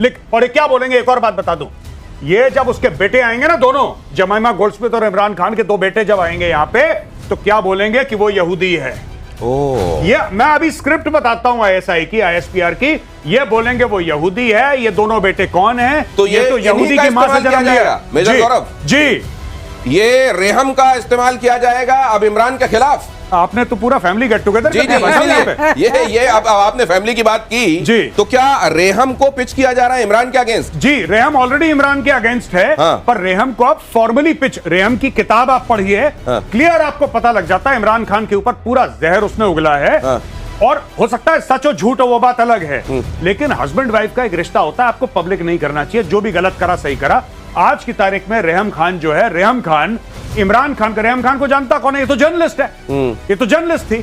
और क्या बोलेंगे, एक और बात बता दूं, ये जब उसके बेटे आएंगे ना, दोनों जमाइमा गोल्डस्मिथ और इमरान खान के दो बेटे जब आएंगे यहां पे, तो क्या बोलेंगे कि वो यहूदी है। ये मैं अभी स्क्रिप्ट बताता हूं आईएसआई की, आईएसपीआर की, ये बोलेंगे वो यहूदी है। ये दोनों बेटे कौन हैं? तो ये तो यहूदी की मां से जन्म लिया। मेजर गौरव जी, ये रेहम का इस्तेमाल किया जाएगा अब इमरान के खिलाफ। आपने तो पूरा फैमिली गेट टुगेदर जी जी, ये अब आपने फैमिली की बात की जी, तो क्या रेहम को पिच किया जा रहा है इमरान के अगेंस्ट? जी, रेहम ऑलरेडी इमरान के अगेंस्ट है। हाँ। पर रेहम को आप फॉर्मली पिच, रेहम की किताब आप पढ़िए, हाँ। क्लियर आपको पता लग जाता है इमरान खान के ऊपर पूरा जहर उसने उगला है। हाँ। और हो सकता है सच हो झूठ हो वो बात अलग है, लेकिन हस्बैंड वाइफ का एक रिश्ता होता है, आपको पब्लिक नहीं करना चाहिए। जो भी गलत करा सही करा। आज की तारीख में रेहम खान जो है, रेहम खान इमरान खान का, रेहम खान को जानता कौन है? ये तो जर्नलिस्ट है, ये तो जर्नलिस्ट थी।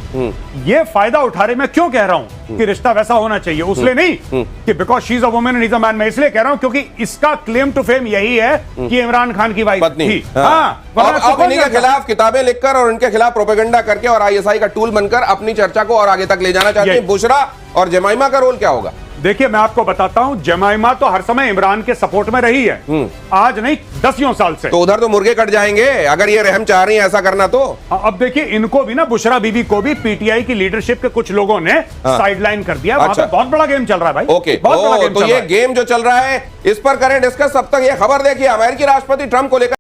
ये फायदा उठा रहे। मैं क्यों कह रहा हूं कि रिश्ता वैसा होना चाहिए, उसलिए नहीं कि because she is a woman and he is a man. मैं इसलिए कह रहा हूं क्योंकि इसका क्लेम टू फेम यही है कि इमरान खान की वाइफ थी। अब इन्हीं के खिलाफ किताबें लिखकर और उनके खिलाफ प्रोपेगेंडा करके और आईएसआई का टूल बनकर अपनी चर्चा को और आगे तक ले जाना चाहते हैं। बुशरा और जमाइमा का रोल क्या होगा? देखिए, मैं आपको बताता हूं, जमाइमा तो हर समय इमरान के सपोर्ट में रही है, आज नहीं दसियों साल से। तो उधर तो मुर्गे कट जाएंगे अगर ये रहम चाह रही है ऐसा करना तो। अब देखिए, इनको भी ना, बुशरा बीबी को भी पीटीआई की लीडरशिप के कुछ लोगों ने साइडलाइन कर दिया। वहां पे बहुत बड़ा गेम चल रहा है भाई। ओके, बहुत बड़ा गेम तो ये गेम जो चल रहा है इस पर करें डिस्कस। अब तक ये खबर देखिए, अमेरिकी राष्ट्रपति ट्रंप को लेकर